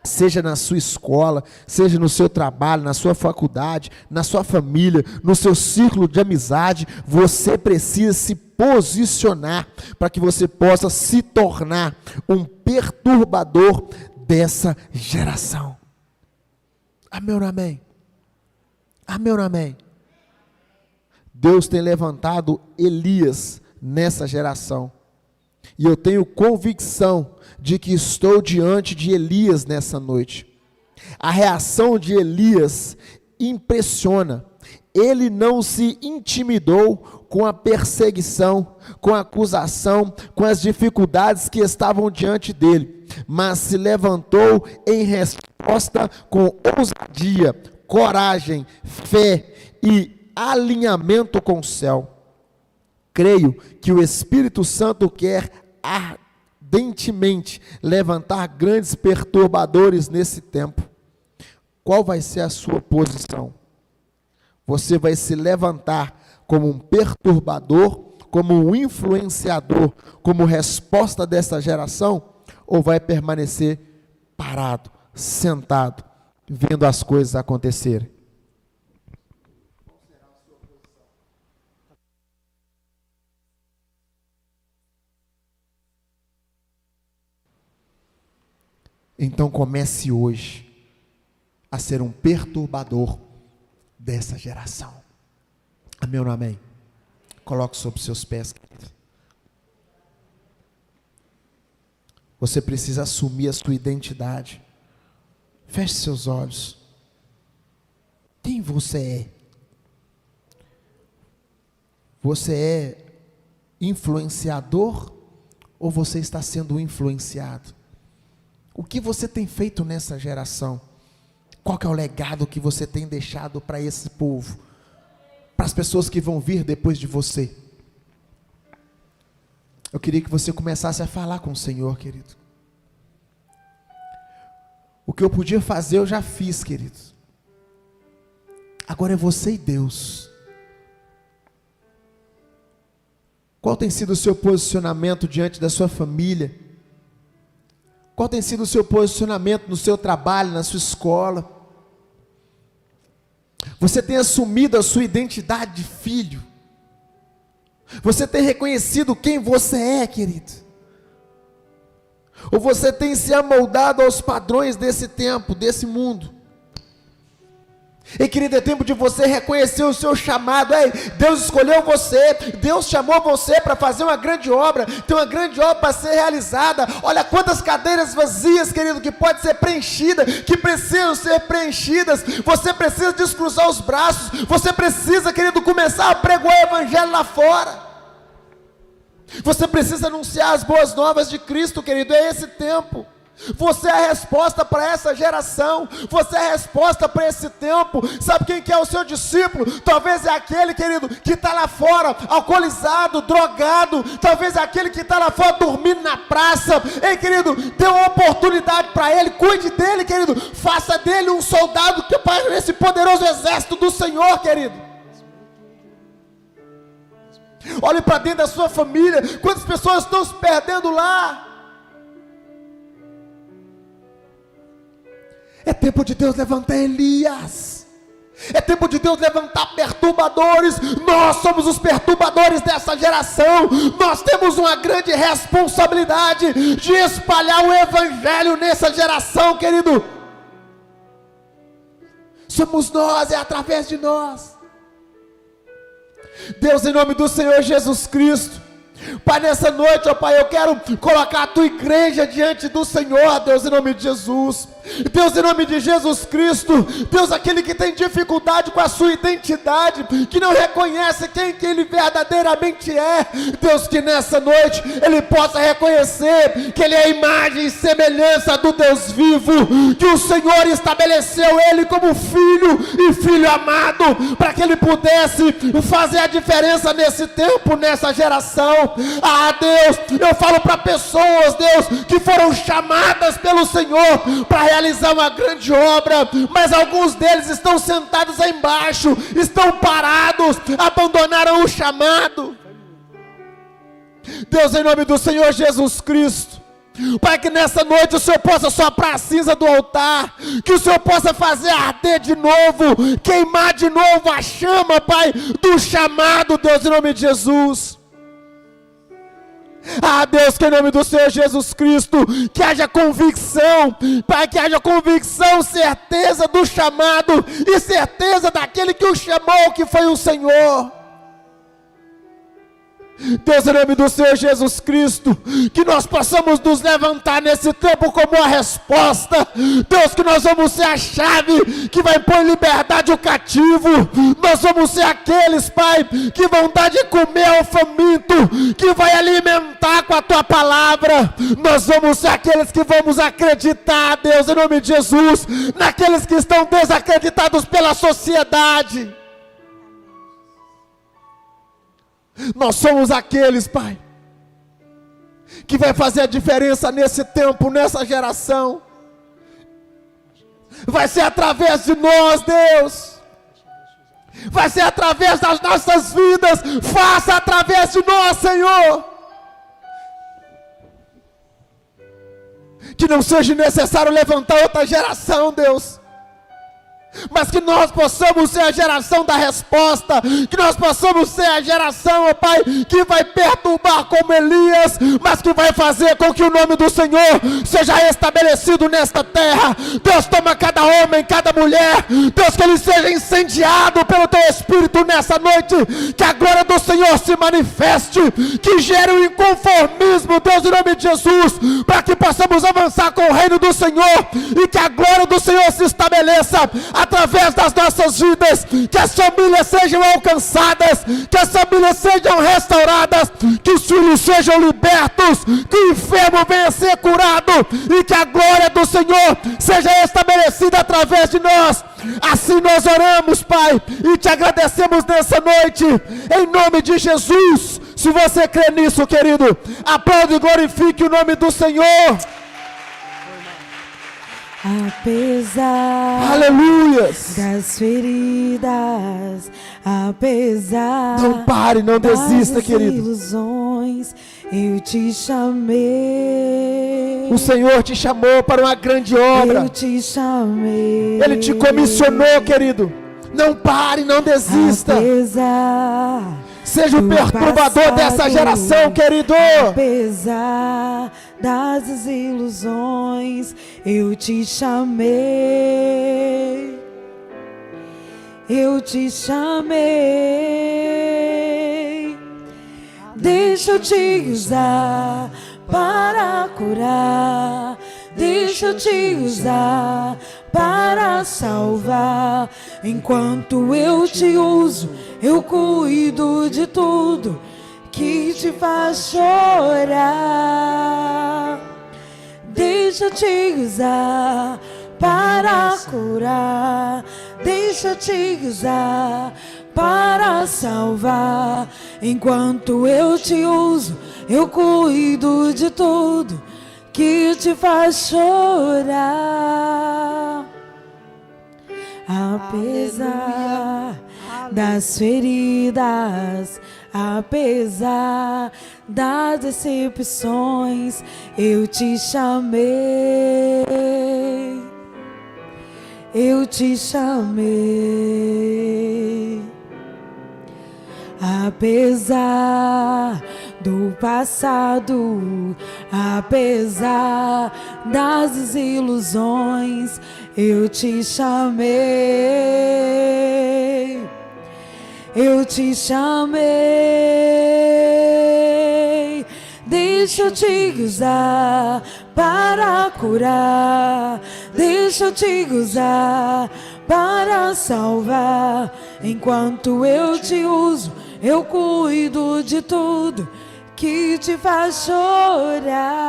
Seja na sua escola, seja no seu trabalho, na sua faculdade, na sua família, no seu círculo de amizade, você precisa se posicionar para que você possa se tornar um perturbador dessa geração. Amém ou amém? Amém ou amém? Deus tem levantado Elias nessa geração. E eu tenho convicção de que estou diante de Elias nessa noite. A reação de Elias impressiona. Ele não se intimidou com a perseguição, com a acusação, com as dificuldades que estavam diante dele, mas se levantou em resposta com ousadia, coragem, fé e alinhamento com o céu. Creio que o Espírito Santo quer ardentemente levantar grandes perturbadores nesse tempo. Qual vai ser a sua posição? Você vai se levantar como um perturbador, como um influenciador, como resposta dessa geração? Ou vai permanecer parado, sentado, vendo as coisas acontecerem? Então comece hoje a ser um perturbador dessa geração. Amém ou não amém? Coloque sobre seus pés, querido. Você precisa assumir a sua identidade. Feche seus olhos. Quem você é? Você é influenciador ou você está sendo influenciado? O que você tem feito nessa geração? Qual que é o legado que você tem deixado para esse povo? Para as pessoas que vão vir depois de você? Eu queria que você começasse a falar com o Senhor, querido. O que eu podia fazer, eu já fiz, querido. Agora é você e Deus. Qual tem sido o seu posicionamento diante da sua família? Qual tem sido o seu posicionamento no seu trabalho, na sua escola? Você tem assumido a sua identidade de filho? Você tem reconhecido quem você é, querido? Ou você tem se amoldado aos padrões desse tempo, desse mundo? E querido, é tempo de você reconhecer o seu chamado. Ei, Deus escolheu você, Deus chamou você para fazer uma grande obra, tem uma grande obra para ser realizada. Olha quantas cadeiras vazias, querido, que pode ser preenchida, que precisam ser preenchidas. Você precisa descruzar os braços, você precisa, querido, começar a pregar o evangelho lá fora. Você precisa anunciar as boas novas de Cristo, querido, é esse tempo. Você é a resposta para essa geração. Você é a resposta para esse tempo. Sabe quem que é o seu discípulo? Talvez é aquele, querido, que está lá fora, alcoolizado, drogado. Talvez é aquele que está lá fora, dormindo na praça. Ei, querido, dê uma oportunidade para ele. Cuide dele, querido. Faça dele um soldado que para esse poderoso exército do Senhor, querido. Olhe para dentro da sua família. Quantas pessoas estão se perdendo lá? É tempo de Deus levantar Elias. É tempo de Deus levantar perturbadores. Nós somos os perturbadores dessa geração. Nós temos uma grande responsabilidade de espalhar o evangelho nessa geração, querido. Somos nós, é através de nós. Deus, em nome do Senhor Jesus Cristo, Pai, nessa noite, ó Pai, eu quero colocar a tua igreja diante do Senhor, Deus, em nome de Jesus. Deus, em nome de Jesus Cristo, Deus, aquele que tem dificuldade com a sua identidade, que não reconhece quem que ele verdadeiramente é, Deus, que nessa noite ele possa reconhecer que ele é a imagem e semelhança do Deus vivo, que o Senhor estabeleceu ele como filho e filho amado, para que ele pudesse fazer a diferença nesse tempo, nessa geração. Ah, Deus, eu falo para pessoas, Deus, que foram chamadas pelo Senhor para realizar uma grande obra, mas alguns deles estão sentados aí embaixo, estão parados, abandonaram o chamado. Deus, em nome do Senhor Jesus Cristo, Pai, que nessa noite o Senhor possa soprar a cinza do altar, que o Senhor possa fazer arder de novo, queimar de novo a chama, Pai, do chamado, Deus, em nome de Jesus. Ah, Deus, que em nome do Senhor Jesus Cristo, que haja convicção, Pai, que haja convicção, certeza do chamado e certeza daquele que o chamou, que foi o Senhor. Deus, em nome do Senhor Jesus Cristo, que nós possamos nos levantar nesse tempo como uma resposta. Deus, que nós vamos ser a chave que vai pôr em liberdade o cativo. Nós vamos ser aqueles, Pai, que vão dar de comer ao faminto, que vai alimentar com a Tua palavra. Nós vamos ser aqueles que vamos acreditar, Deus, em nome de Jesus, naqueles que estão desacreditados pela sociedade. Nós somos aqueles, Pai, que vai fazer a diferença nesse tempo, nessa geração. Vai ser através de nós, Deus. Vai ser através das nossas vidas. Faça através de nós, Senhor. Que não seja necessário levantar outra geração, Deus, mas que nós possamos ser a geração da resposta, que nós possamos ser a geração, ó Pai, que vai perturbar como Elias, mas que vai fazer com que o nome do Senhor seja estabelecido nesta terra. Deus, toma cada homem, cada mulher, Deus, que ele seja incendiado pelo Teu Espírito nessa noite, que a glória do Senhor se manifeste, que gere o inconformismo, Deus, em nome de Jesus, para que possamos avançar com o reino do Senhor, e que a glória do Senhor se estabeleça através das nossas vidas, que as famílias sejam alcançadas, que as famílias sejam restauradas, que os filhos sejam libertos, que o enfermo venha ser curado, e que a glória do Senhor seja estabelecida através de nós. Assim nós oramos, Pai, e te agradecemos nessa noite, em nome de Jesus. Se você crê nisso, querido, aplaude e glorifique o nome do Senhor. Apesar, aleluias, das feridas, apesar, não pare, não desista, das querido. Ilusões, eu te chamei. O Senhor te chamou para uma grande obra. Eu te chamei. Ele te comissionou, querido. Não pare, não desista. Apesar, seja o perturbador dessa geração, querido. Apesar das desilusões, eu te chamei. Eu te chamei. Deixa eu te usar para curar. Deixa eu te usar para salvar. Enquanto eu te uso, eu cuido de tudo que te faz chorar. deixa eu te usar para curar, deixa eu te usar para salvar. Enquanto eu te uso, eu cuido de tudo que te faz chorar. Apesar das feridas, apesar das decepções, eu te chamei, eu te chamei. Apesar do passado, apesar das desilusões, eu te chamei, eu te chamei. Deixa eu te usar para curar, deixa eu te usar para salvar. Enquanto eu te uso, eu cuido de tudo que te faz chorar.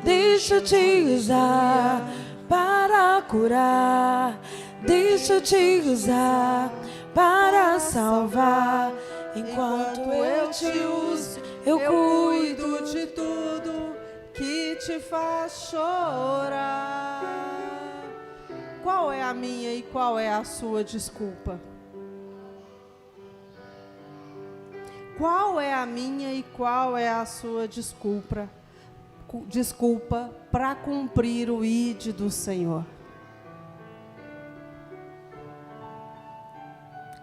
Deixa eu te usar para curar, deixa eu te usar para salvar. Enquanto eu te uso, eu cuido de tudo que te faz chorar. Qual é a minha e qual é a sua desculpa? Qual é a minha e qual é a sua desculpa? Desculpa para cumprir o ID do Senhor.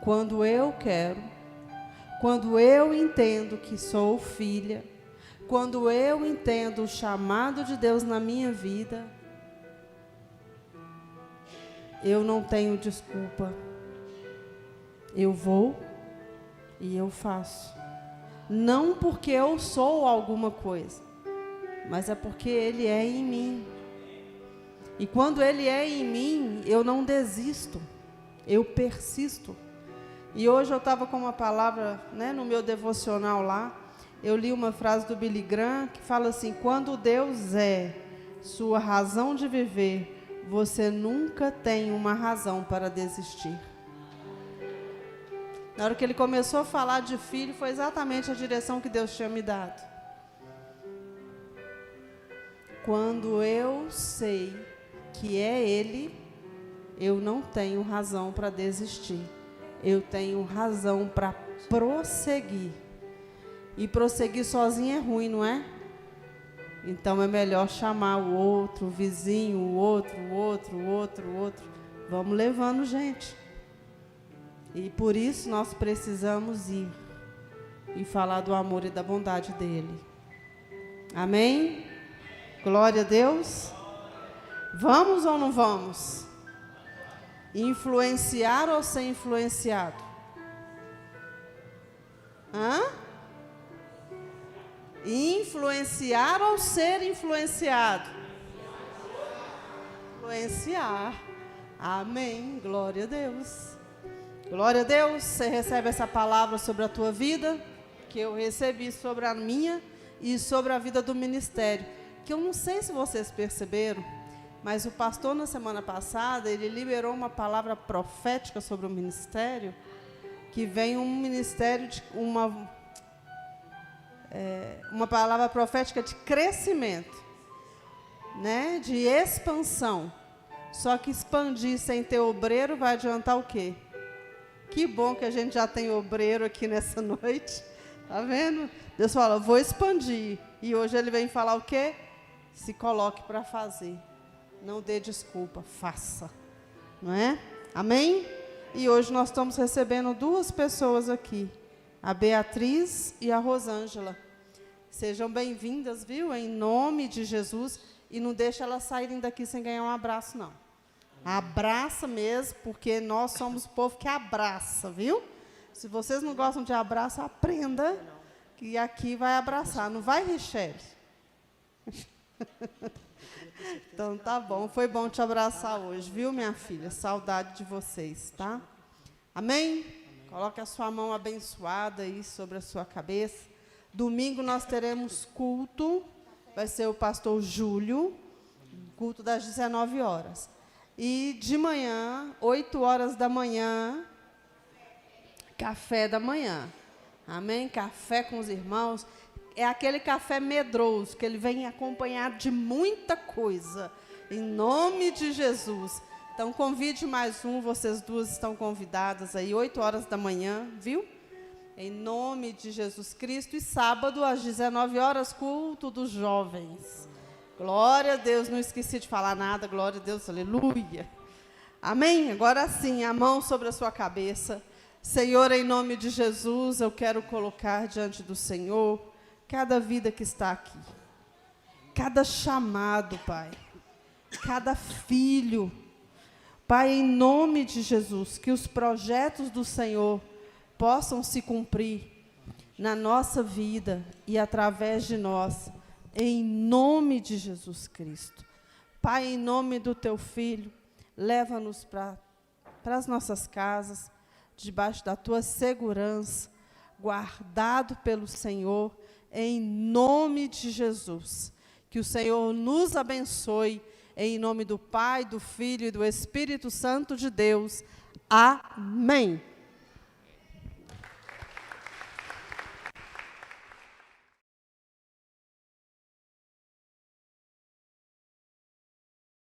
Quando eu quero, quando eu entendo que sou filha, quando eu entendo o chamado de Deus na minha vida, eu não tenho desculpa. Eu vou e eu faço. Não porque eu sou alguma coisa, mas é porque Ele é em mim. E quando Ele é em mim, eu não desisto, eu persisto. E hoje eu estava com uma palavra, no meu devocional lá, eu li uma frase do Billy Graham que fala assim: quando Deus é sua razão de viver, você nunca tem uma razão para desistir. Na hora que ele começou a falar de filho, foi exatamente a direção que Deus tinha me dado. Quando eu sei que é Ele, eu não tenho razão para desistir. Eu tenho razão para prosseguir. E prosseguir sozinho é ruim, não é? Então é melhor chamar o outro, o vizinho, o outro. Vamos levando, gente. E por isso nós precisamos ir e falar do amor e da bondade dEle. Amém? Glória a Deus. Vamos ou não vamos? Influenciar ou ser influenciado? Influenciar ou ser influenciado? Influenciar. Amém. Glória a Deus. Glória a Deus. Você recebe essa palavra sobre a tua vida, que eu recebi sobre a minha e sobre a vida do ministério. Que eu não sei se vocês perceberam, mas o pastor na semana passada, ele liberou uma palavra profética sobre o ministério, que vem um ministério de uma palavra profética de crescimento, de expansão. Só que expandir sem ter obreiro vai adiantar o quê? Que bom que a gente já tem obreiro aqui nessa noite. Tá vendo? Deus fala, vou expandir. E hoje Ele vem falar o quê? Se coloque para fazer. Não dê desculpa, faça. Não é? Amém? E hoje nós estamos recebendo 2 pessoas aqui. A Beatriz e a Rosângela. Sejam bem-vindas, viu? Em nome de Jesus. E não deixa elas saírem daqui sem ganhar um abraço, não. Abraça mesmo, porque nós somos o povo que abraça, viu? Se vocês não gostam de abraço, aprenda que aqui vai abraçar. Não vai, Richelle? Então, tá bom. Foi bom te abraçar hoje, viu, minha filha? Saudade de vocês, tá? Amém? Coloque a sua mão abençoada aí sobre a sua cabeça. Domingo nós teremos culto vai ser o pastor Júlio, culto das 19 horas. E de manhã, 8 horas da manhã, café da manhã. Amém? Café com os irmãos. É aquele café medroso, que ele vem acompanhado de muita coisa. Em nome de Jesus. Então, convide mais um, vocês duas estão convidadas aí, 8 horas da manhã, viu? Em nome de Jesus Cristo. E sábado, às 19 horas, culto dos jovens. Glória a Deus, não esqueci de falar nada, glória a Deus, aleluia. Amém? Agora sim, a mão sobre a sua cabeça. Senhor, em nome de Jesus, eu quero colocar diante do Senhor cada vida que está aqui. Cada chamado, Pai. Cada filho. Pai, em nome de Jesus, que os projetos do Senhor possam se cumprir na nossa vida e através de nós, em nome de Jesus Cristo. Pai, em nome do Teu Filho, leva-nos para as nossas casas, debaixo da Tua segurança, guardado pelo Senhor, em nome de Jesus. Que o Senhor nos abençoe, em nome do Pai, do Filho e do Espírito Santo de Deus. Amém.